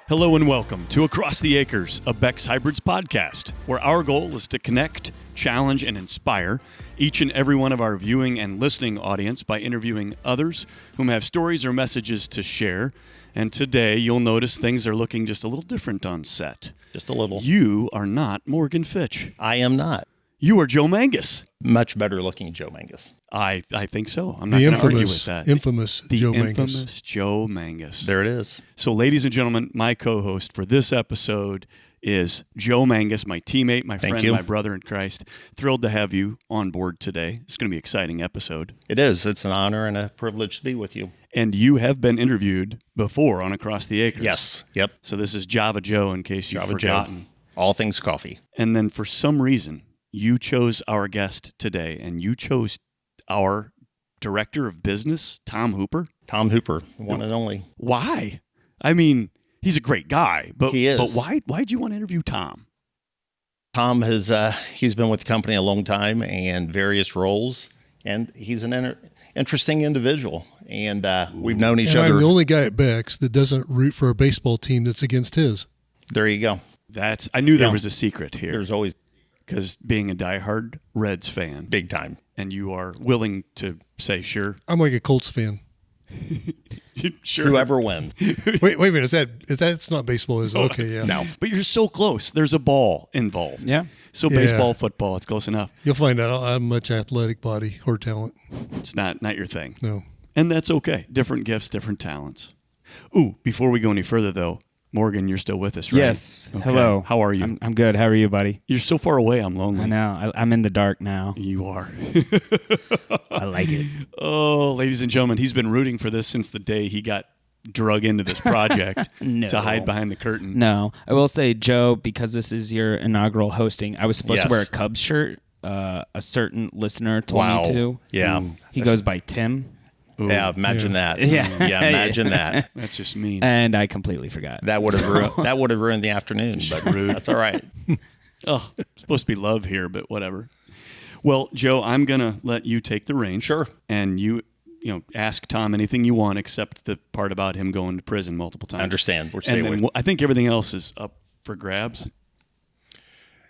Hello and welcome to Across the Acres, a Beck's Hybrids podcast, where our goal is to connect, challenge, and inspire each and every one of our viewing and listening audience by interviewing others whom have stories or messages to share. And today, you'll notice things are looking just a little different on set. Just a little. You are not Morgan Fitch. I am not. You are Joe Mangas. Much better looking Joe Mangas. I think so. I'm not going to argue with that. Infamous Joe Mangas. The infamous Joe Mangas. There it is. So, ladies and gentlemen, my co-host for this episode is Joe Mangas, my teammate, my friend, my brother in Christ. Thrilled to have you on board today. It's going to be an exciting episode. It is. It's an honor and a privilege to be with you. And you have been interviewed before on Across the Acres. Yes. Yep. So this is Java Joe, in case you've forgotten. Joe. All things coffee. And then for some reason, you chose our guest today, and you chose our director of business, Tom Hooper. Tom Hooper, one and only. Why? I mean, he's a great guy, but he is. But why'd you want to interview Tom? Tom has he's been with the company a long time and various roles, and he's an interesting individual. And we've known each other. I'm the only guy at Beck's that doesn't root for a baseball team that's against his. There you go. I knew there was a secret here. There's always, because being a diehard Reds fan, big time, and you are willing to say sure. I'm like a Colts fan. Sure. Whoever wins. Wait a minute. Is that's not baseball? Is okay? Yeah. No, but you're so close. There's a ball involved. Yeah. So baseball, football, it's close enough. You'll find out I have much athletic body or talent. It's not your thing. No. And that's okay. Different gifts, different talents. Ooh, before we go any further, though, Morgan, you're still with us, right? Yes. Okay. Hello. How are you? I'm good. How are you, buddy? You're so far away, I'm lonely. I know. I'm in the dark now. You are. I like it. Oh, ladies and gentlemen, he's been rooting for this since the day he got drug into this project to hide behind the curtain. No. I will say, Joe, because this is your inaugural hosting, I was supposed to wear a Cubs shirt. A certain listener told me to. Yeah. He goes by Tim. Ooh. Yeah, imagine that. Yeah. Imagine that. That's just mean. And I completely forgot. That would have ruined the afternoon, but that's all right. Oh, it's supposed to be love here, but whatever. Well, Joe, I'm going to let you take the reins. Sure. And you ask Tom anything you want except the part about him going to prison multiple times. I understand. And then I think everything else is up for grabs.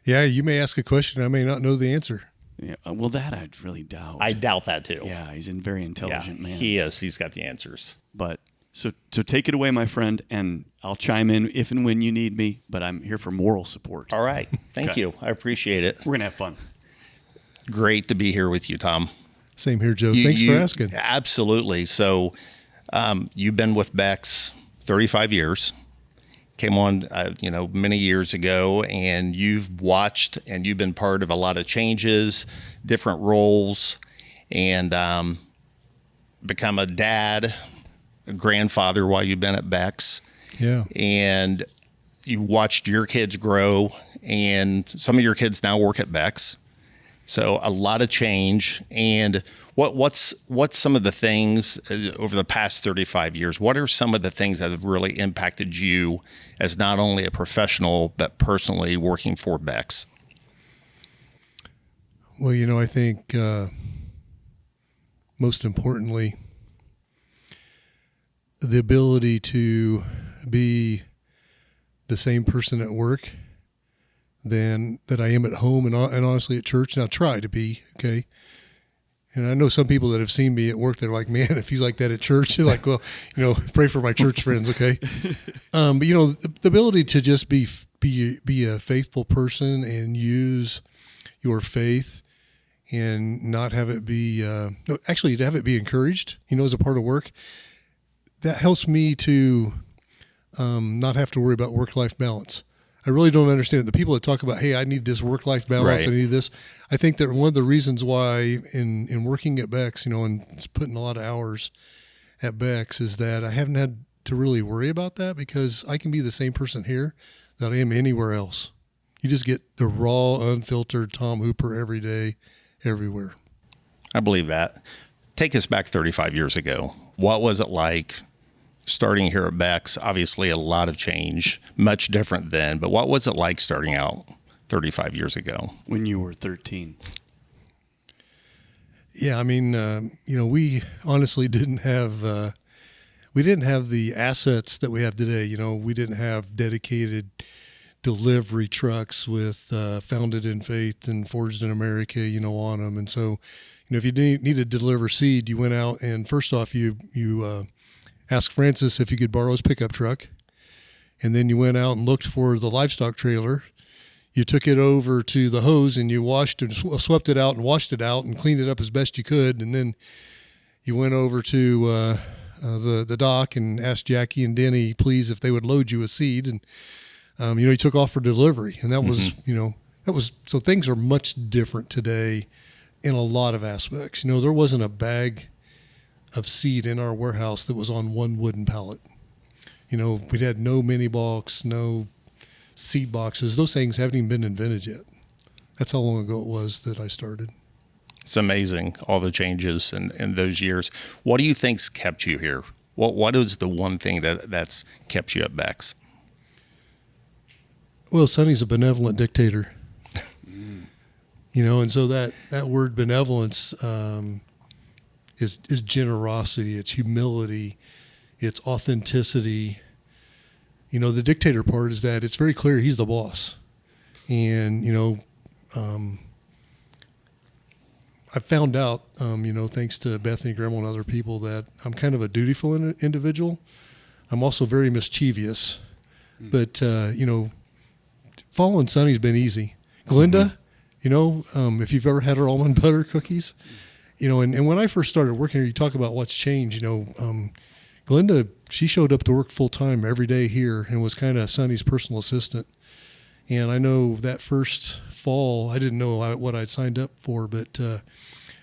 Yeah, you may ask a question. I may not know the answer. Yeah, well, that I'd really doubt. I doubt that too. Yeah, he's a very intelligent man. He is. He's got the answers. But so take it away, my friend, and I'll chime in if and when you need me. But I'm here for moral support. All right. Thank you. I appreciate it. We're gonna have fun. Great to be here with you, Tom. Same here, Joe. Thanks for asking. Absolutely. So, you've been with Beck's 35 years. Came on, many years ago, and you've watched and you've been part of a lot of changes, different roles, and become a dad, a grandfather while you've been at Beck's. Yeah. And you watched your kids grow, and some of your kids now work at Beck's. So a lot of change. And what's some of the things over the past 35 years? What are some of the things that have really impacted you as not only a professional, but personally working for Beck's? Well, I think most importantly, the ability to be the same person at work that I am at home and honestly at church. And I try to be, okay? And I know some people that have seen me at work, they're like, man, if he's like that at church, they're like, well, pray for my church friends, okay? But, the ability to just be a faithful person and use your faith and not have it be, to have it be encouraged, as a part of work, that helps me to not have to worry about work-life balance. I really don't understand it. The people that talk about, hey, I need this work-life balance, I need this. I think that one of the reasons why in working at Beck's, and putting a lot of hours at Beck's is that I haven't had to really worry about that because I can be the same person here that I am anywhere else. You just get the raw, unfiltered Tom Hooper every day, everywhere. I believe that. Take us back 35 years ago. What was it like starting here at Beck's? Obviously a lot of change, much different then, but what was it like starting out 35 years ago? When you were 13. Yeah, we honestly didn't have we didn't have the assets that we have today. You know, we didn't have dedicated delivery trucks with founded in faith and forged in America, you know, on them. And so, you know, if you needed to deliver seed, you went out and first off, you asked Francis if you could borrow his pickup truck. And then you went out and looked for the livestock trailer. You took it over to the hose and you washed and swept it out and washed it out and cleaned it up as best you could. And then you went over to the dock and asked Jackie and Denny, please, if they would load you with seed. And, you know, he took off for delivery. And that was, you know, so things are much different today in a lot of aspects. You know, there wasn't a bag of seed in our warehouse that was on one wooden pallet. You know, we had no mini box, no seed boxes. Those things haven't even been invented yet. That's how long ago it was that I started. It's amazing, all the changes in those years. What do you think's kept you here? What is the one thing that's kept you at Beck's? Well, Sonny's a benevolent dictator. You know, and so that word benevolence is generosity, it's humility, it's authenticity. You know, the dictator part is that it's very clear he's the boss. And, you know, I found out, you know, thanks to Bethany Graham and other people, that I'm kind of a dutiful individual. I'm also very mischievous. But, you know, following Sonny's been easy. Glenda, you know, if you've ever had her almond butter cookies, you know, and when I first started working here, you talk about what's changed, you know, Glenda, she showed up to work full time every day here and was kind of Sonny's personal assistant. And I know that first fall, I didn't know what I'd signed up for, but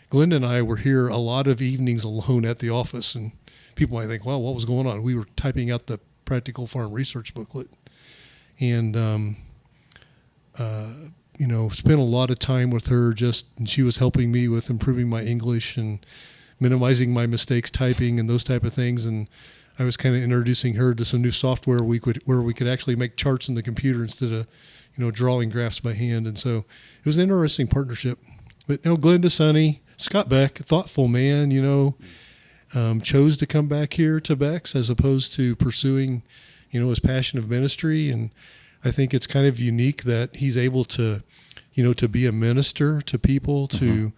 Glenda and I were here a lot of evenings alone at the office. And people might think, well, what was going on? We were typing out the Practical Farm Research booklet. And, you know, spent a lot of time with her and she was helping me with improving my English and minimizing my mistakes typing and those type of things. And I was kind of introducing her to some new software where we could actually make charts in the computer instead of, you know, drawing graphs by hand. And so it was an interesting partnership. But, you know, Glenda, Sonny, Scott Beck, a thoughtful man, you know, chose to come back here to Beck's as opposed to pursuing, you know, his passion of ministry. And I think it's kind of unique that he's able to, you know, to be a minister to people, to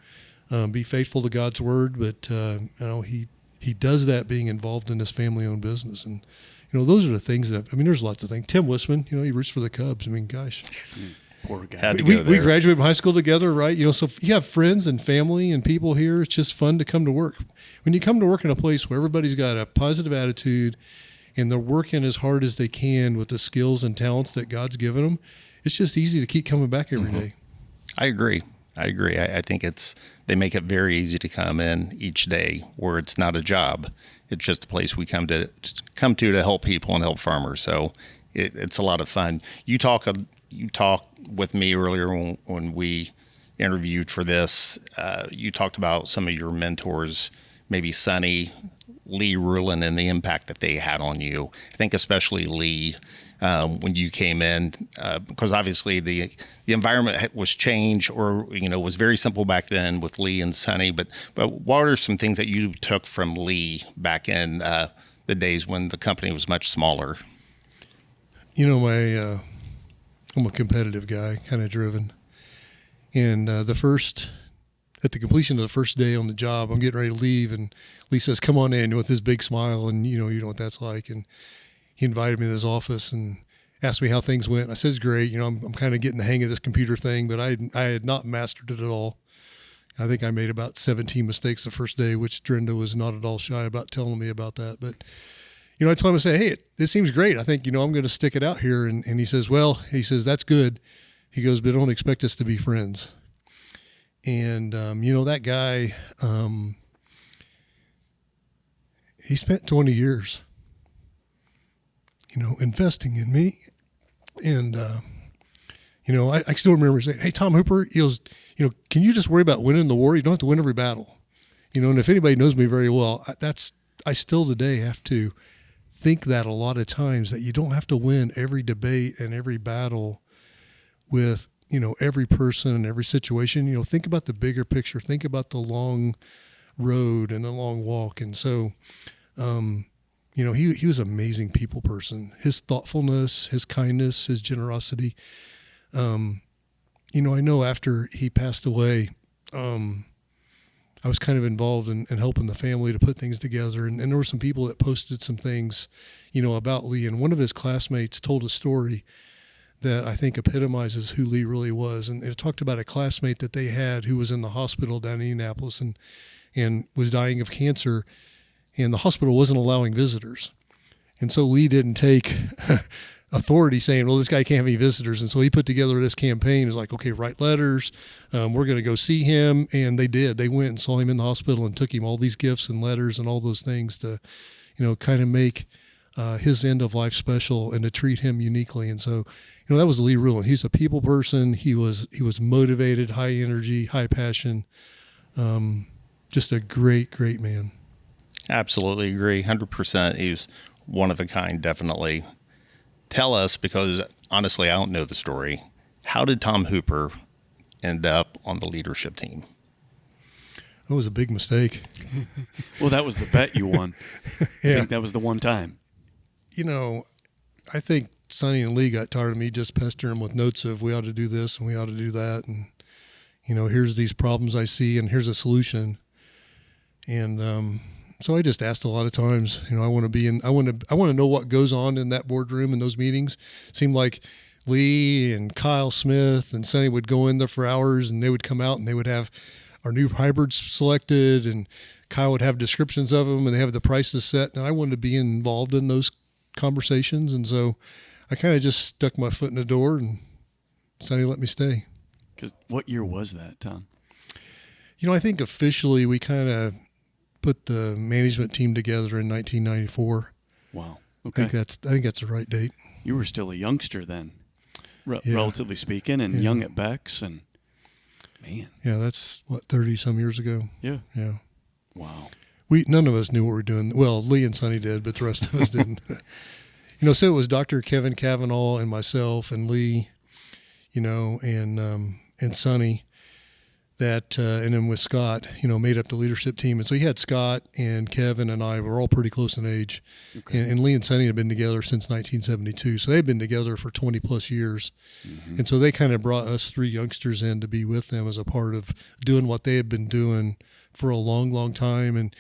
be faithful to God's word. But, you know, he does that being involved in his family-owned business. And, you know, those are the things that, I mean, there's lots of things. Tim Wisman, you know, he roots for the Cubs. I mean, gosh. Poor guy. We graduated from high school together, right? You know, so if you have friends and family and people here, it's just fun to come to work. When you come to work in a place where everybody's got a positive attitude and they're working as hard as they can with the skills and talents that God's given them, it's just easy to keep coming back every day. I agree. I think they make it very easy to come in each day where it's not a job. It's just a place we come to help people and help farmers. So it's a lot of fun. You talked with me earlier when we interviewed for this. You talked about some of your mentors, maybe Sonny, Lee Rulin, and the impact that they had on you. I think especially Lee, when you came in, because obviously the environment was changed, or, you know, was very simple back then with Lee and Sonny. But what are some things that you took from Lee back in the days when the company was much smaller? You know, I'm a competitive guy, kind of driven. And at the completion of the first day on the job, I'm getting ready to leave, and Lee says, "Come on in," with his big smile, and you know what that's like. And he invited me to his office and asked me how things went. I said, "It's great. You know, I'm kind of getting the hang of this computer thing, but I had not mastered it at all. I think I made about 17 mistakes the first day, which Drenda was not at all shy about telling me about that. But, you know, I told him, I say, "Hey, this seems great. I think, you know, I'm going to stick it out here." And he says, "That's good." He goes, "But don't expect us to be friends." And, you know, that guy, he spent 20 years, you know, investing in me. And, you know, I still remember saying, "Hey, Tom Hooper," he goes, "you know, can you just worry about winning the war? You don't have to win every battle." You know, and if anybody knows me very well, I still today have to think that a lot of times, that you don't have to win every debate and every battle with, you know, every person and every situation. You know, think about the bigger picture. Think about the long road and the long walk. And so, you he was an amazing people person. His thoughtfulness, his kindness, his generosity. I know after he passed away, I was kind of involved in helping the family to put things together. And there were some people that posted some things, about Lee. And one of his classmates told a story that I think epitomizes who Lee really was. And it talked about a classmate that they had who was in the hospital down in Indianapolis and was dying of cancer. And the hospital wasn't allowing visitors. And so Lee didn't take authority saying, well, this guy can't have any visitors. And so he put together this campaign. It was like, okay, write letters. We're going to go see him. And they did. They went and saw him in the hospital and took him all these gifts and letters and all those things to, kind of make his end of life special and to treat him uniquely. And so, that was Lee Ruland. He's a people person. He was motivated, high energy, high passion. Just a great, great man. Absolutely agree. 100%. He was one of a kind, definitely. Tell us, because honestly, I don't know the story. How did Tom Hooper end up on the leadership team? It was a big mistake. Well, that was the bet you won. Yeah. I think that was the one time. I think Sonny and Lee got tired of me just pestering him with notes of we ought to do this and we ought to do that. And, here's these problems I see and here's a solution. And, so I just asked a lot of times, I want to know what goes on in that boardroom and those meetings. It seemed like Lee and Kyle Smith and Sonny would go in there for hours and they would come out and they would have our new hybrids selected and Kyle would have descriptions of them and they have the prices set. And I wanted to be involved in those conversations. And so I kind of just stuck my foot in the door and Sonny let me stay. 'Cause what year was that, Tom? I think officially we kind of put the management team together in 1994. Wow. Okay. I think that's the right date. You were still a youngster then, Yeah. relatively speaking, and young at Beck's, and man. Yeah, that's 30 some years ago. Yeah. Yeah. Wow. None of us knew what we were doing. Well, Lee and Sonny did, but the rest of us didn't. So it was Dr. Kevin Cavanaugh and myself and Lee, and Sonny. That and then with Scott, made up the leadership team. And so you had Scott and Kevin and I were all pretty close in age. Okay. And Lee and Sonny had been together since 1972. So they'd been together for 20 plus years. Mm-hmm. And so they kind of brought us three youngsters in to be with them as a part of doing what they had been doing for a long, long time. And,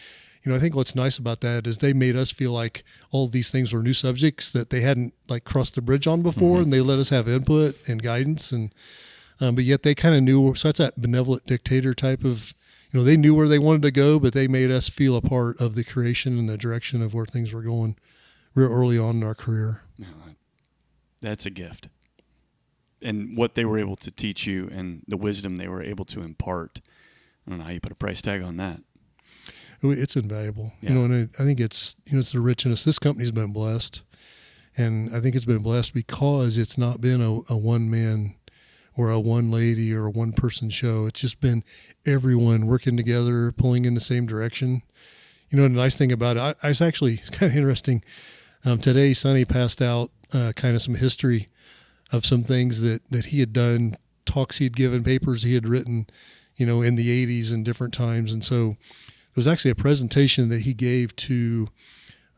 I think what's nice about that is they made us feel like all of these things were new subjects that they hadn't crossed the bridge on before. Mm-hmm. And they let us have input and guidance and, but yet they kind of knew, so that's that benevolent dictator type of, they knew where they wanted to go, but they made us feel a part of the creation and the direction of where things were going real early on in our career. That's a gift. And what they were able to teach you and the wisdom they were able to impart, I don't know how you put a price tag on that. It's invaluable. Yeah. And I think it's, it's the richness. This company's been blessed. And I think it's been blessed because it's not been a one-man or a one lady or a one person show. It's just been everyone working together, pulling in the same direction. The nice thing about it, it's actually kind of interesting. Today, Sonny passed out kind of some history of some things that he had done, talks he had given, papers he had written, in the 80s and different times. And so there was actually a presentation that he gave to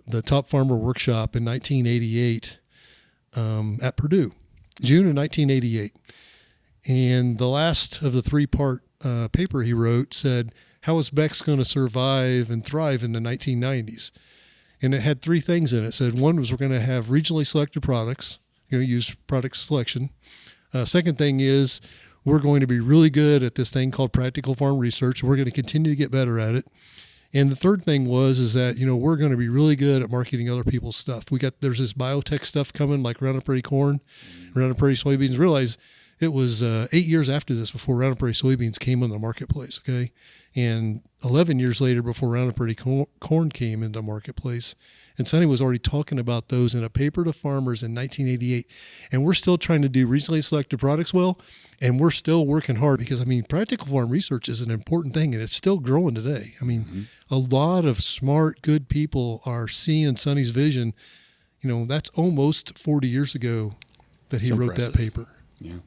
the Top Farmer Workshop in 1988 at Purdue, June of 1988. And the last of the three-part paper he wrote said, how is Beck's going to survive and thrive in the 1990s? And it had three things in it. It said one was we're going to have regionally selected products, use product selection. Second thing is we're going to be really good at this thing called practical farm research. We're going to continue to get better at it. And the third thing is that, we're going to be really good at marketing other people's stuff. There's this biotech stuff coming like Roundup Ready corn, Roundup Ready soybeans. Realize it was 8 years after this before Roundup Ready soybeans came on the marketplace, okay? And 11 years later before Roundup Ready corn came into the marketplace. And Sonny was already talking about those in a paper to farmers in 1988. And we're still trying to do regionally selected products well, and we're still working hard because, practical farm research is an important thing, and it's still growing today. A lot of smart, good people are seeing Sonny's vision. That's almost 40 years ago that he wrote that paper. Yeah.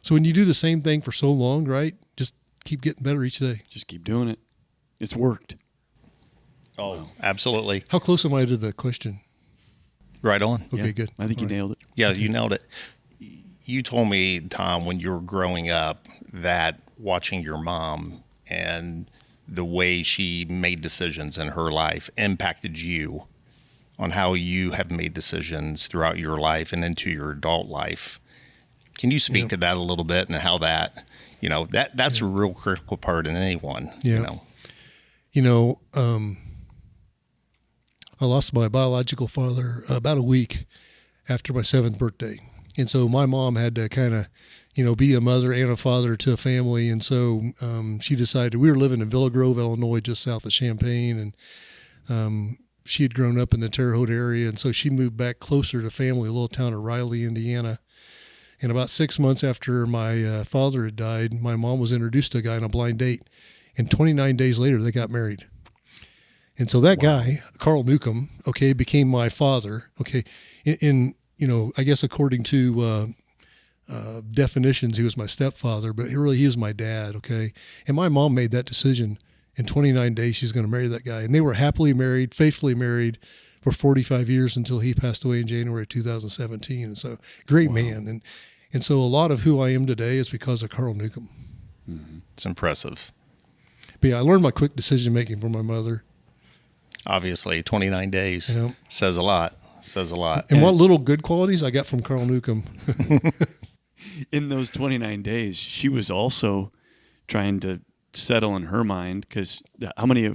So when you do the same thing for so long, right, just keep getting better each day. Just keep doing it. It's worked. Oh, absolutely. How close am I to the question? Right on. Okay, good. I think you nailed it. Yeah, you nailed it. You told me, Tom, when you were growing up, that watching your mom and the way she made decisions in her life impacted you on how you have made decisions throughout your life and into your adult life. Can you speak to that a little bit and how that, that's a real critical part in anyone, I lost my biological father about a week after my 7th birthday. And so my mom had to kind of, be a mother and a father to a family. And so she decided, we were living in Villa Grove, Illinois, just south of Champaign. And she had grown up in the Terre Haute area. And so she moved back closer to family, a little town of Riley, Indiana. And about 6 months after my father had died, my mom was introduced to a guy on a blind date. And 29 days later, they got married. And so that guy, Carl Newcomb, became my father. In I guess according to definitions, he was my stepfather, but he was my dad. And my mom made that decision. In 29 days, she's going to marry that guy. And they were happily married, faithfully married for 45 years until he passed away in January of 2017. And so, great man. And so a lot of who I am today is because of Carl Newcomb. Mm-hmm. It's impressive. But yeah, I learned my quick decision-making from my mother. Obviously, 29 days says a lot. And what little good qualities I got from Carl Newcomb. In those 29 days, she was also trying to settle in her mind, because how many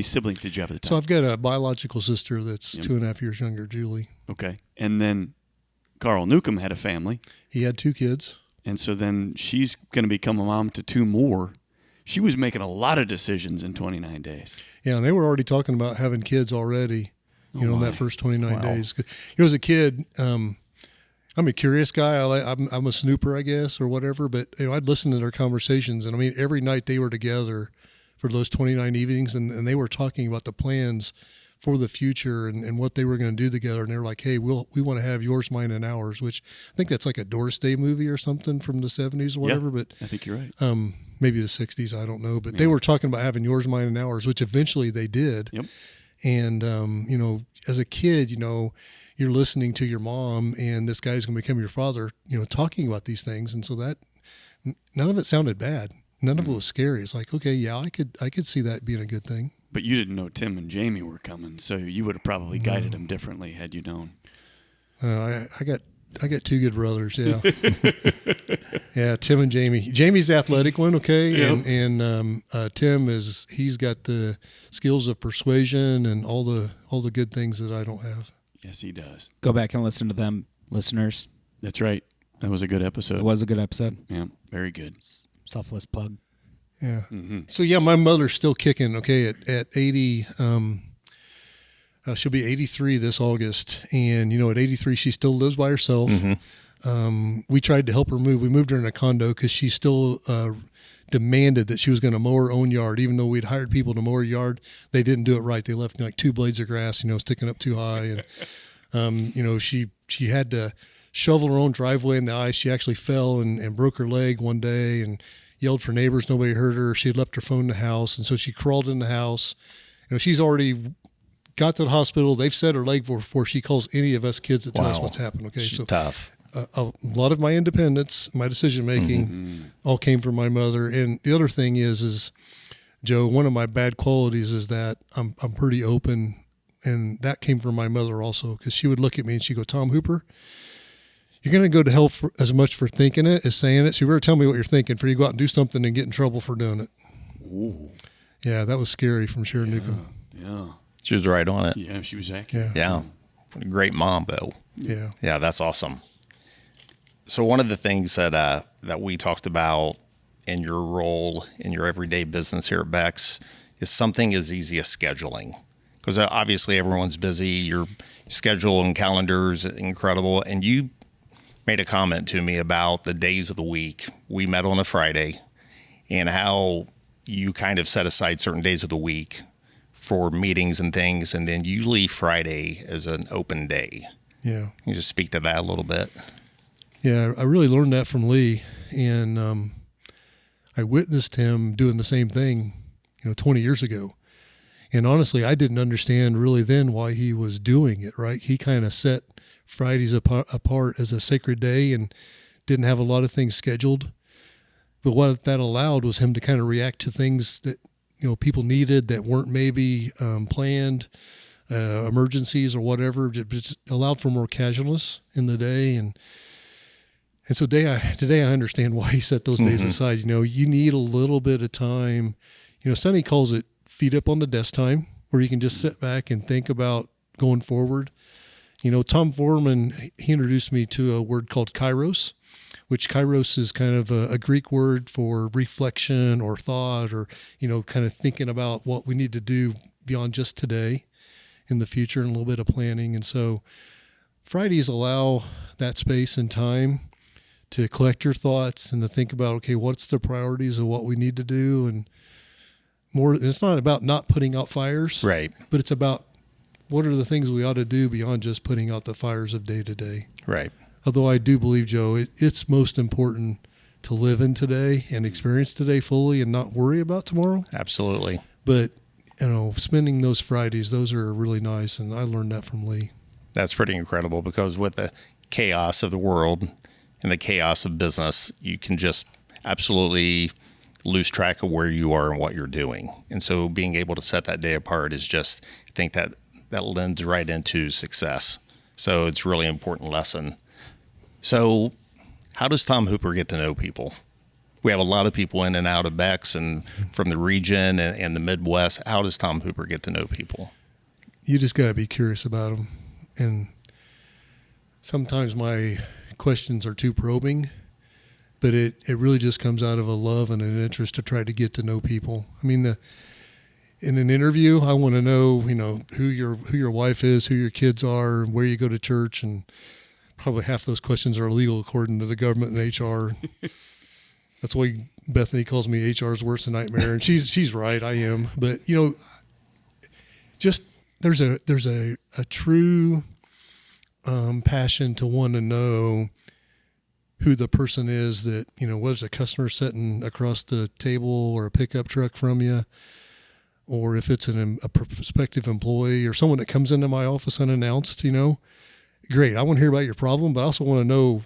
siblings did you have at the time? So I've got a biological sister that's 2.5 years younger, Julie. Okay. And then Carl Newcomb had a family. He had 2 kids. And so then she's going to become a mom to 2 more. She was making a lot of decisions in 29 days. Yeah, and they were already talking about having kids already, in that first 29 days. As a kid, I'm a curious guy. I'm a snooper, I guess, or whatever. But I'd listen to their conversations, and every night they were together for those 29 evenings, and they were talking about the plans for the future and what they were going to do together. And they were like, "Hey, we want to have yours, mine, and ours," which I think that's like a Doris Day movie or something from the 70s or whatever. Yeah, but I think you're right. Maybe the 60s, I don't know. But they were talking about having yours, mine, and ours, which eventually they did. Yep. And as a kid, you're listening to your mom, and this guy's going to become your father, talking about these things. And so that none of it sounded bad. None of it was scary. It's like, okay, yeah, I could see that being a good thing. But you didn't know Tim and Jamie were coming, so you would have probably guided them differently had you known. I got 2 good brothers. Yeah, yeah, Tim and Jamie. Jamie's the athletic one, and Tim he's got the skills of persuasion and all the good things that I don't have. Yes, he does. Go back and listen to them, listeners. That's right. That was a good episode. It was a good episode. Yeah, very good. Selfless plug. Yeah. Mm-hmm. So yeah, my mother's still kicking. At 80, she'll be 83 this August, and at 83 she still lives by herself. Mm-hmm. We tried to help her move. We moved her in a condo because she still demanded that she was going to mow her own yard, even though we'd hired people to mow her yard. They didn't do it right. They left 2 blades of grass, sticking up too high, and she had to shovel her own driveway in the ice. She actually fell and broke her leg one day and yelled for neighbors. Nobody heard her. She had left her phone in the house, and so she crawled in the house. She's already got to the hospital. They've set her leg before she calls any of us kids to tell us what's happened. Okay, she's so tough. A lot of my independence, my decision making, all came from my mother. And the other thing is Joe, one of my bad qualities is that I'm pretty open, and that came from my mother also, because she would look at me and she'd go, "Tom Hooper, you're going to go to hell as much for thinking it as saying it. So you better tell me what you're thinking before you go out and do something and get in trouble for doing it." Ooh. Yeah, that was scary from Sharon Newcomb. Yeah. She was right on it. Yeah, she was accurate. Yeah. What a great mom, though. Yeah. Yeah, that's awesome. So one of the things that we talked about in your role in your everyday business here at Beck's is something as easy as scheduling. Because obviously everyone's busy. Your schedule and calendar is incredible. And you made a comment to me about the days of the week. We met on a Friday, and how you kind of set aside certain days of the week for meetings and things, and then you leave Friday as an open day. Yeah. Can you just speak to that a little bit? Yeah, I really learned that from Lee, and I witnessed him doing the same thing, 20 years ago. And honestly, I didn't understand really then why he was doing it, right? He kind of set Fridays apart as a sacred day and didn't have a lot of things scheduled. But what that allowed was him to kind of react to things that, people needed that weren't maybe planned, emergencies or whatever. Just allowed for more casualness in the day. And so today I understand why he set those days aside. You need a little bit of time. Sonny calls it feet up on the desk time, where you can just sit back and think about going forward. Tom Foreman, he introduced me to a word called kairos, which kairos is kind of a Greek word for reflection or thought, or, kind of thinking about what we need to do beyond just today in the future, and a little bit of planning. And so Fridays allow that space and time to collect your thoughts and to think about, okay, what's the priorities of what we need to do? And more, it's not about not putting out fires, right? But it's about what are the things we ought to do beyond just putting out the fires of day to day. Right. Although I do believe, Joe, it's most important to live in today and experience today fully and not worry about tomorrow. Absolutely. But, spending those Fridays, those are really nice. And I learned that from Lee. That's pretty incredible, because with the chaos of the world and the chaos of business, you can just absolutely lose track of where you are and what you're doing. And so being able to set that day apart is just, I think that lends right into success. So it's a really important lesson. So how does Tom Hooper get to know people? We have a lot of people in and out of Beck's and from the region and the Midwest. How does Tom Hooper get to know people? You just got to be curious about them. And sometimes my questions are too probing, but it really just comes out of a love and an interest to try to get to know people. I mean, in an interview, I want to know, who your wife is, who your kids are, where you go to church, and probably half those questions are illegal according to the government and HR. That's why Bethany calls me HR's worst nightmare, and she's right. I am, but just there's a true passion to want to know who the person is that, whether it's a customer sitting across the table or a pickup truck from you, or if it's a prospective employee or someone that comes into my office unannounced, great. I want to hear about your problem, but I also want to know,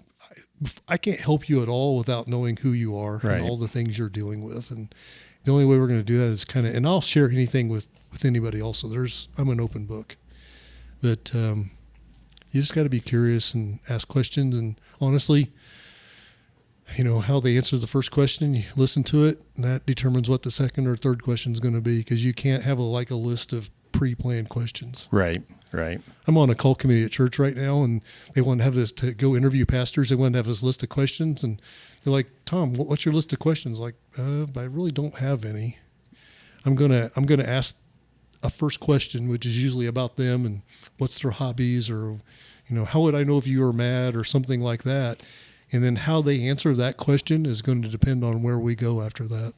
I can't help you at all without knowing who you are right. and all the things you're dealing with. And the only way we're going to do that is and I'll share anything with anybody also. I'm an open book, but you just got to be curious and ask questions. And honestly, how they answer the first question, you listen to it, and that determines what the second or third question is going to be, because you can't have a list of pre-planned questions. Right. I'm on a call committee at church right now, and they want to have this to go interview pastors. They want to have this list of questions, and they're like, Tom, what's your list of questions? Like, I really don't have any. I'm gonna ask a first question, which is usually about them and what's their hobbies, or how would I know if you were mad, or something like that. And then how they answer that question is going to depend on where we go after that.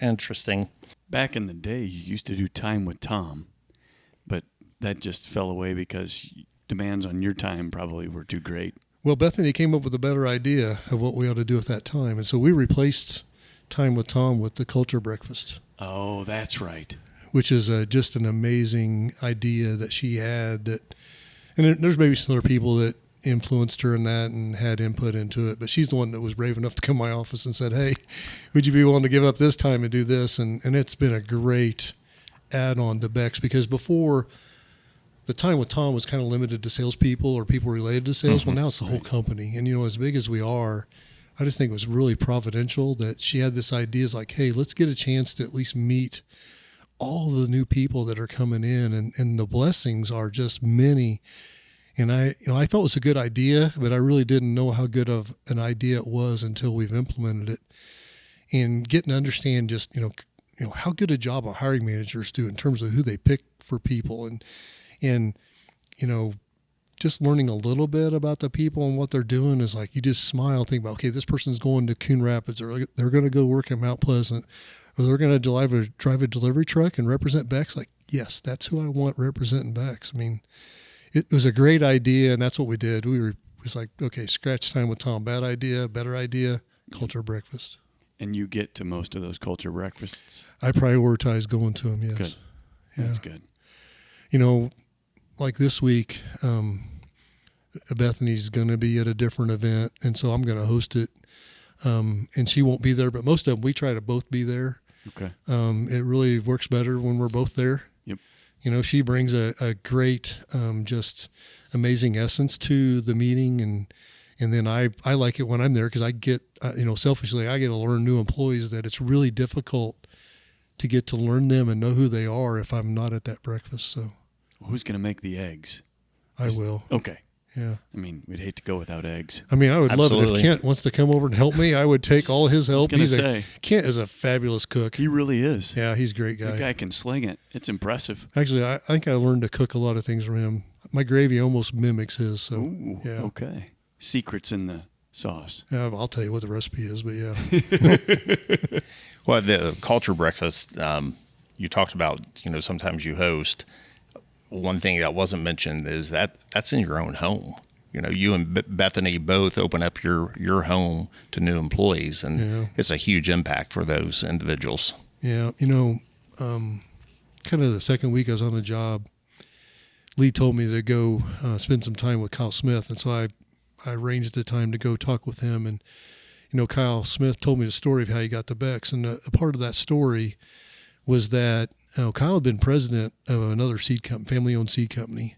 Interesting. Back in the day, you used to do time with Tom, but that just fell away because demands on your time probably were too great. Well, Bethany came up with a better idea of what we ought to do at that time. And so we replaced time with Tom with the culture breakfast. Oh, that's right. Which is just an amazing idea that she had. And there's maybe some other people that influenced her in that and had input into it, but she's the one that was brave enough to come to my office and said, hey, would you be willing to give up this time and do this? And it's been a great add-on to Beck's, because before, the time with Tom was kind of limited to salespeople or people related to sales. Well, now it's the whole company. And, as big as we are, I just think it was really providential that she had this idea, is like, hey, let's get a chance to at least meet all the new people that are coming in, and the blessings are just many. And I thought it was a good idea, but I really didn't know how good of an idea it was until we've implemented it, and getting to understand just, how good a job our hiring managers do in terms of who they pick for people, and just learning a little bit about the people and what they're doing is like, you just smile, think about, okay, this person's going to Coon Rapids, or they're going to go work at Mount Pleasant, or they're going to drive a delivery truck and represent Beck's. Like, yes, that's who I want representing Beck's. I mean, it was a great idea, and that's what we did. It was like, okay, scratch time with Tom. Bad idea, better idea, culture breakfast. And you get to most of those culture breakfasts? I prioritize going to them, yes. Good. Yeah. That's good. Like this week, Bethany's going to be at a different event, and so I'm going to host it. And she won't be there, but most of them, we try to both be there. Okay. It really works better when we're both there. Yep. She brings a great, just amazing essence to the meeting, and then I like it when I'm there because I get, selfishly, I get to learn new employees that it's really difficult to get to learn them and know who they are if I'm not at that breakfast. So, who's going to make the eggs? I will. Okay. Yeah. I mean, we'd hate to go without eggs. I would Absolutely. love it if Kent wants to come over and help me. I would take all his help. Kent is a fabulous cook. He really is. Yeah, he's a great guy. The guy can sling it. It's impressive. Actually, I think I learned to cook a lot of things from him. My gravy almost mimics his. So, Ooh, yeah. Okay. Secrets in the sauce. Yeah, I'll tell you what the recipe is, but yeah. Well, the culture breakfast, you talked about, sometimes you host. One thing that wasn't mentioned is that's in your own home. You and Bethany both open up your home to new employees, and it's a huge impact for those individuals. Yeah, kind of the second week I was on the job, Lee told me to go spend some time with Kyle Smith, and so I arranged a time to go talk with him. And Kyle Smith told me the story of how he got the Becks, and a part of that story was that Kyle had been president of another family-owned seed company,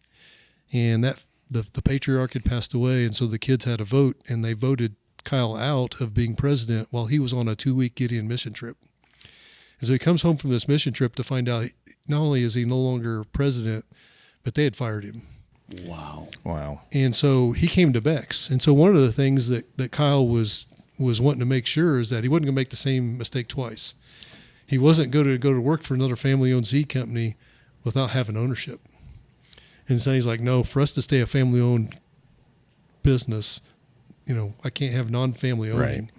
and that the patriarch had passed away, and so the kids had a vote, and they voted Kyle out of being president while he was on a 2-week Gideon mission trip. And so he comes home from this mission trip to find out not only is he no longer president, but they had fired him. Wow. And so he came to Beck's. And so one of the things that Kyle was wanting to make sure is that he wasn't going to make the same mistake twice. He wasn't going to go to work for another family-owned seed company without having ownership. And so he's like, no, for us to stay a family-owned business, I can't have non-family owning. Right.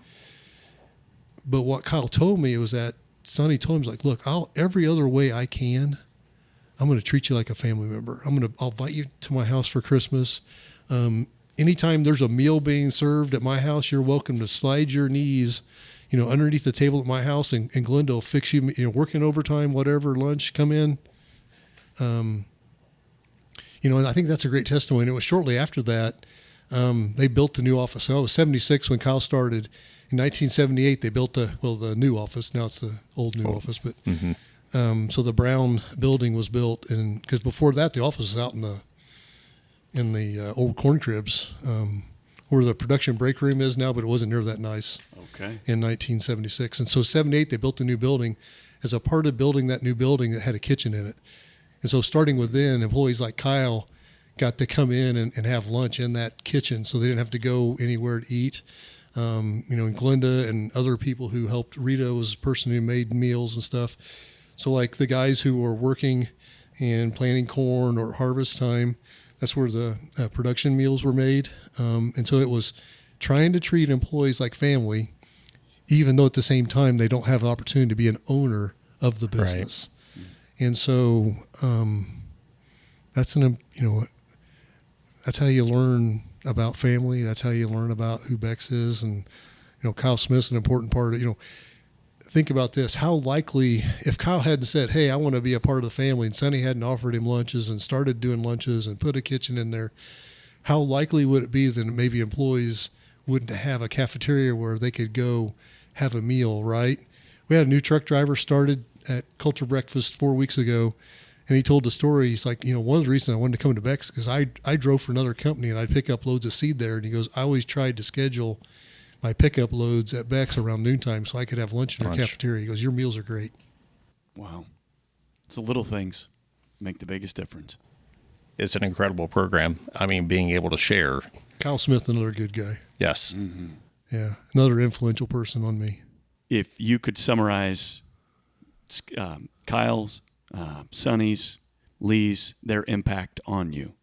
But what Kyle told me was that Sonny told him, he's like, look, every other way I can, I'm going to treat you like a family member. I'll invite you to my house for Christmas. Anytime there's a meal being served at my house, you're welcome to slide your knees, underneath the table at my house, and Glenda will fix you, working overtime, whatever, lunch, come in. And I think that's a great testimony. It was shortly after that, they built the new office. So I was 76 when Kyle started. In 1978, they built the new office. Now it's the old new office, but so the brown building was built, and because before that, the office was out in the old corn cribs, where the production break room is now, but it wasn't near that nice. Okay. In 1976, and so 78, they built a new building. As a part of building that new building, that had a kitchen in it, and so starting with then, employees like Kyle got to come in and have lunch in that kitchen, so they didn't have to go anywhere to eat. And Glenda and other people who helped. Rita was the person who made meals and stuff. So like the guys who were working and planting corn or harvest time, that's where the production meals were made. And so it was trying to treat employees like family, even though at the same time they don't have the opportunity to be an owner of the business. Right. And so that's how you learn about family. That's how you learn about who Bex is. And, Kyle Smith's an important part of, think about this. How likely, if Kyle hadn't said, hey, I want to be a part of the family, and Sonny hadn't offered him lunches and started doing lunches and put a kitchen in there, how likely would it be that maybe employees wouldn't have a cafeteria where they could go have a meal, right? We had a new truck driver started at Culture Breakfast 4 weeks ago, and he told the story. He's like, one of the reasons I wanted to come to Beck's because I drove for another company and I'd pick up loads of seed there. And he goes, I always tried to schedule my pickup loads at Beck's around noontime so I could have lunch in their cafeteria. He goes, your meals are great. Wow. It's the little things make the biggest difference. It's an incredible program. I mean, being able to share. Kyle Smith, another good guy. Yes. Mm-hmm. Yeah. Another influential person on me. If you could summarize Kyle's, Sonny's, Lee's, their impact on you,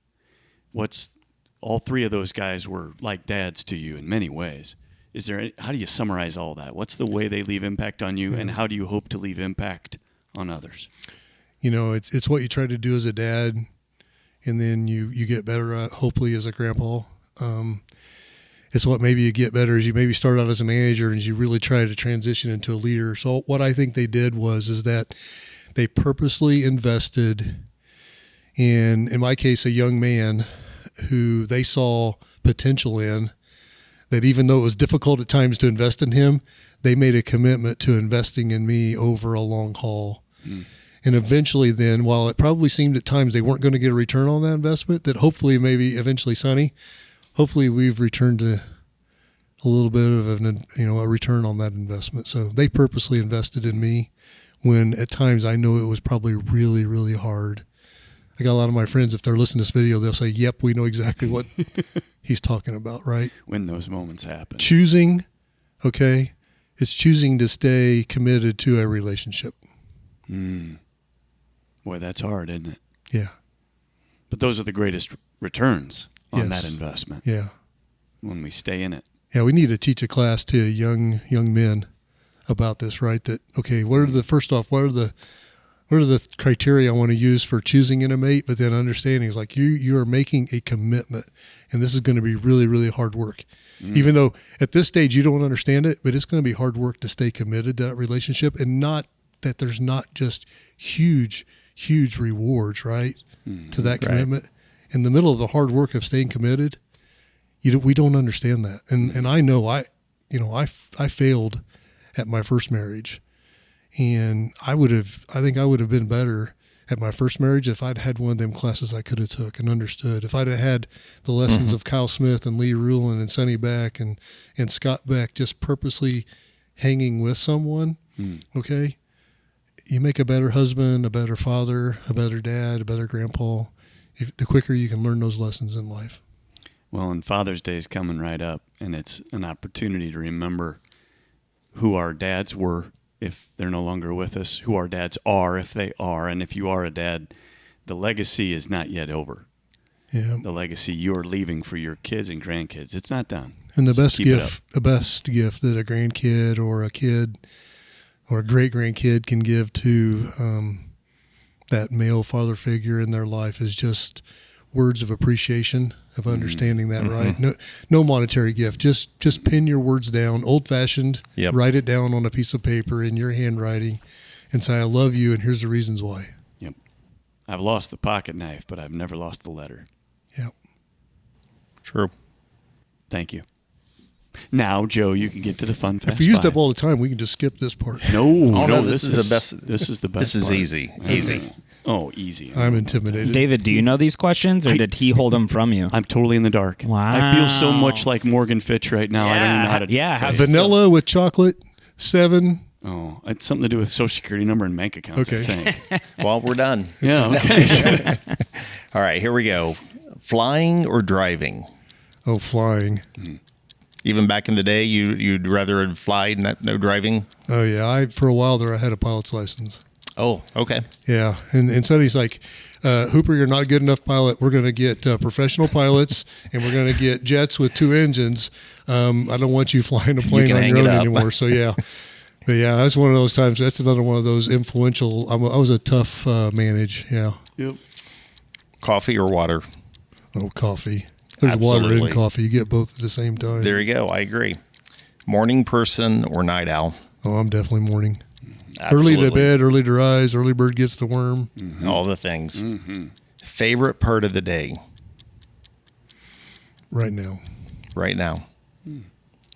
all three of those guys were like dads to you in many ways. How do you summarize all that? What's the way they leave impact on you, and how do you hope to leave impact on others? It's what you try to do as a dad, and then you get better at, hopefully, as a grandpa. And it's what maybe you get better as you maybe start out as a manager and you really try to transition into a leader. So what I think they did is that they purposely invested in my case, a young man who they saw potential in, that even though it was difficult at times to invest in him, they made a commitment to investing in me over a long haul. And eventually then, while it probably seemed at times they weren't going to get a return on that investment, that hopefully maybe eventually, Sonny, hopefully we've returned to a little bit of a return on that investment. So they purposely invested in me when at times I know it was probably really, really hard. I got a lot of my friends, if they're listening to this video, they'll say, yep, we know exactly what he's talking about, right? When those moments happen. Choosing, okay, it's choosing to stay committed to a relationship. Boy, that's hard, isn't it? Yeah. But those are the greatest returns on Yes. that investment. Yeah. When we stay in it. Yeah, we need to teach a class to young men about this, right? That, okay, what are the criteria I want to use for choosing in a mate, but then understanding is like you are making a commitment, and this is going to be really, really hard work. Even though at this stage you don't understand it, but it's going to be hard work to stay committed to that relationship, and not that there's not just huge rewards, right, to that commitment. In the middle of the hard work of staying committed, we don't understand that. And I know I failed at my first marriage. And I think I would have been better at my first marriage if I'd had one of them classes I could have took and understood. If I'd have had the lessons of Kyle Smith and Lee Rulin and Sonny Beck and Scott Beck, just purposely hanging with someone, okay, you make a better husband, a better father, a better dad, a better grandpa, the quicker you can learn those lessons in life. Well, and Father's Day is coming right up, and it's an opportunity to remember who our dads were, if they're no longer with us, who our dads are, if they are, and if you are a dad, the legacy is not yet over. Yeah. The legacy you're leaving for your kids and grandkids, it's not done. And the So best keep it gift that a grandkid or a kid or a great grandkid can give to that male father figure in their life is just words of appreciation, of understanding that, right? No monetary gift. Just pin your words down, old-fashioned. Yep. Write it down on a piece of paper in your handwriting and say, I love you, and here's the reasons why. Yep. I've lost the pocket knife, but I've never lost the letter. Yep. True. Thank you. Now, Joe, you can get to the fun fast If we use five. up all the time, we can just skip this part. No, this is the best. This is the best. This is part. easy. Easy. Oh, easy. I'm intimidated. David, do you know these questions, or did he hold them from you? I'm totally in the dark. Wow. I feel so much like Morgan Fitch right now. I don't even know how to. Yeah. Vanilla with chocolate, 7. Oh, it's something to do with Social Security number and bank accounts. Okay. I think. Well, we're done. Yeah. Okay. All right, here we go. Flying or driving? Oh, flying. Even back in the day, you'd rather fly, no driving? Oh, yeah. For a while there, I had a pilot's license. Oh, okay. Yeah, and Sonny's like, Hooper, you're not a good enough pilot. We're going to get professional pilots, and we're going to get jets with 2 engines. I don't want you flying a plane can on hang your it own up. anymore. So, yeah. But, yeah, that's one of those times. That's another one of those influential. I was a tough manage, yeah. Yep. Coffee or water? Oh, coffee. There's water Absolutely. in coffee. You get both at the same time. There you go. I agree. Morning person or night owl? Oh, I'm definitely morning. Absolutely. Early to bed, early to rise, early bird gets the worm. All the things. Favorite part of the day? Right now. Right now.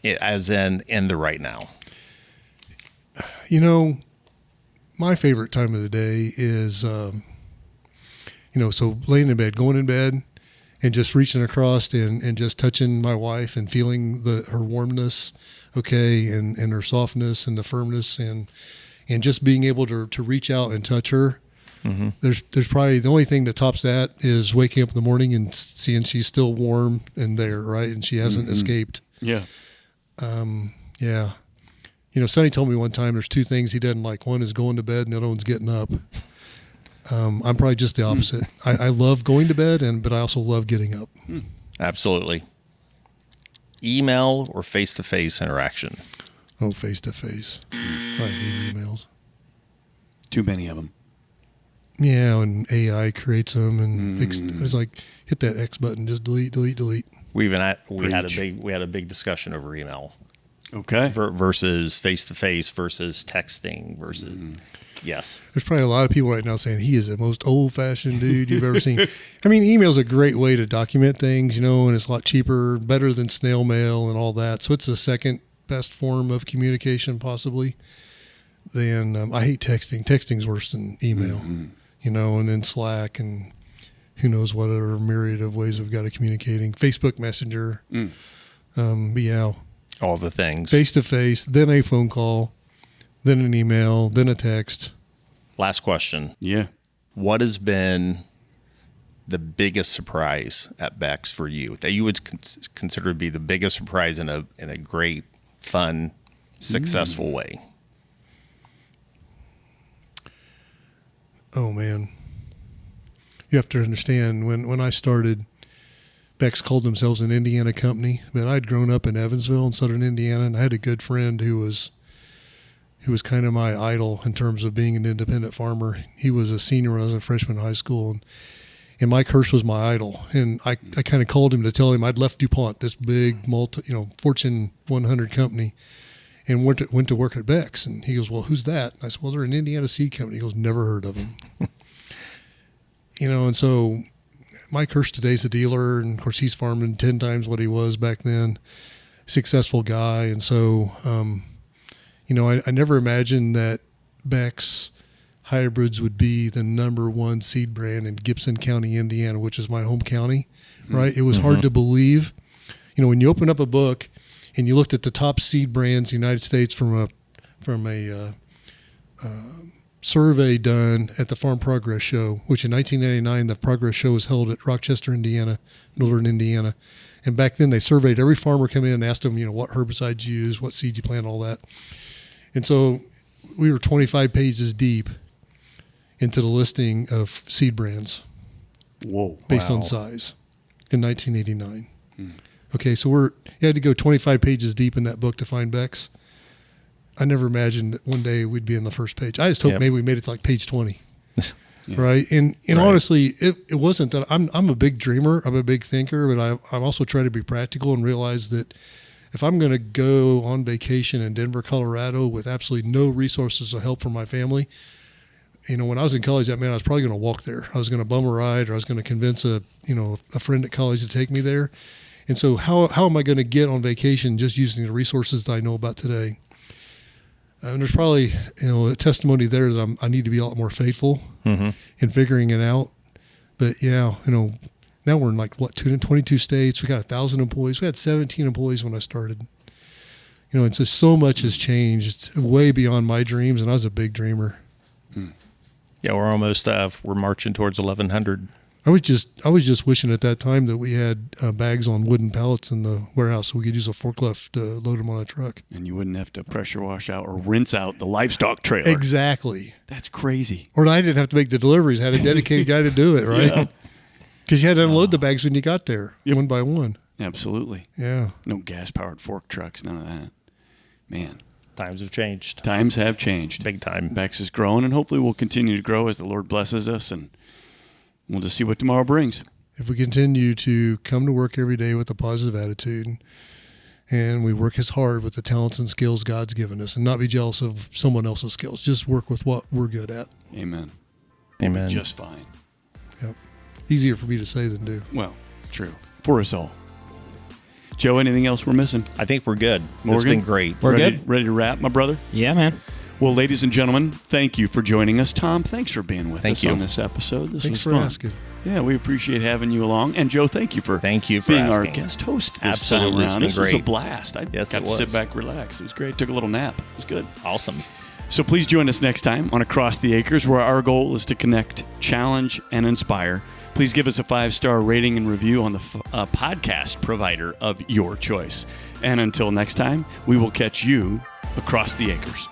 As in the right now. You know, my favorite time of the day is, so laying in bed, going in bed, and just reaching across and just touching my wife and feeling her warmness, okay, and her softness and the firmness and just being able to reach out and touch her. There's probably the only thing that tops that is waking up in the morning and seeing she's still warm and there, right, and she hasn't escaped. Yeah. Yeah. Sonny told me one time there's 2 things he doesn't like. One is going to bed and the other one's getting up. I'm probably just the opposite. I love going to bed, but I also love getting up. Absolutely. Email or face-to-face interaction? Oh, face-to-face. I hate emails. Too many of them. Yeah, and AI creates them, and it's like hit that X button, just delete. We had a big discussion over email. Okay. Versus face-to-face versus texting versus yes. There's probably a lot of people right now saying he is the most old-fashioned dude you've ever seen. I mean, email's a great way to document things, and it's a lot cheaper, better than snail mail and all that. So it's the second best form of communication possibly. Then I hate texting. Texting's worse than email, and then Slack and who knows what other myriad of ways we've got of communicating. Facebook Messenger. But yeah. All the things. Face-to-face, then a phone call, then an email, then a text. Last question. Yeah. What has been the biggest surprise at Beck's for you that you would consider to be the biggest surprise in a great, fun, successful way? Oh, man. You have to understand, when I started, Beck's called themselves an Indiana company, but I'd grown up in Evansville in southern Indiana, and I had a good friend who was kind of my idol in terms of being an independent farmer. He was a senior when I was a freshman in high school, and Mike Hirsch was my idol. And I kind of called him to tell him I'd left DuPont, this big Fortune 100 company, and went to work at Beck's. And he goes, "Well, who's that?" And I said, "Well, they're an Indiana seed company." He goes, "Never heard of them." And so Mike Hirsch today's a dealer, and of course he's farming 10 times what he was back then. Successful guy, and so I never imagined that Beck's hybrids would be the number one seed brand in Gibson County, Indiana, which is my home county. Right? It was hard to believe. When you open up a book and you looked at the top seed brands in the United States from a survey done at the Farm Progress Show, which in 1999 the Progress Show was held at Rochester, Indiana, northern Indiana. And back then they surveyed every farmer come in and asked them, what herbicides you use, what seed you plant, all that. And so we were 25 pages deep into the listing of seed brands. Whoa! Based on size in 1989. Okay, so you had to go 25 pages deep in that book to find Beck's. I never imagined that one day we'd be in the first page. I just hoped maybe we made it to like page 20. Right? And right. Honestly, it wasn't that I'm a big dreamer, I'm a big thinker, but I also try to be practical and realize that if I'm going to go on vacation in Denver, Colorado with absolutely no resources or help from my family, when I was in college, I was probably going to walk there. I was going to bum a ride, or I was going to convince a friend at college to take me there. And so how am I going to get on vacation just using the resources that I know about today? And there's probably a testimony there that I need to be a lot more faithful in figuring it out. But now we're in 22 states. We got 1,000 employees. We had 17 employees when I started. And so much has changed way beyond my dreams, and I was a big dreamer. Yeah, we're almost we're marching towards 1,100. I was just wishing at that time that we had bags on wooden pallets in the warehouse so we could use a forklift to load them on a truck. And you wouldn't have to pressure wash out or rinse out the livestock trailer. Exactly. That's crazy. Or I didn't have to make the deliveries. I had a dedicated guy to do it, right? Because you had to unload the bags when you got there, one by one. Absolutely. Yeah. No gas-powered fork trucks, none of that. Man. Times have changed. Times have changed. Big time. Beck's is growing, and hopefully we'll continue to grow as the Lord blesses us, and we'll just see what tomorrow brings. If we continue to come to work every day with a positive attitude, and we work as hard with the talents and skills God's given us, and not be jealous of someone else's skills, just work with what we're good at. Amen. Amen. Just fine. Yep. Easier for me to say than do. Well, true. For us all. Joe, anything else we're missing? I think we're good. Morgan? It's been great. We're good. good. Ready to wrap, my brother? Yeah, man. Well, ladies and gentlemen, thank you for joining us. Tom, thanks for being with us you. on this episode. This Thanks was for fun. asking. Yeah, we appreciate having you along. And Joe, thank you for being asking. our guest host this Absolutely. time around. It's been This was a great. blast. I got to sit back, relax. It was great. Took a little nap. It was good. Awesome. So please join us next time on Across the Acres, where our goal is to connect, challenge, and inspire. Please give us a 5-star rating and review on the podcast provider of your choice. And until next time, we will catch you across the acres.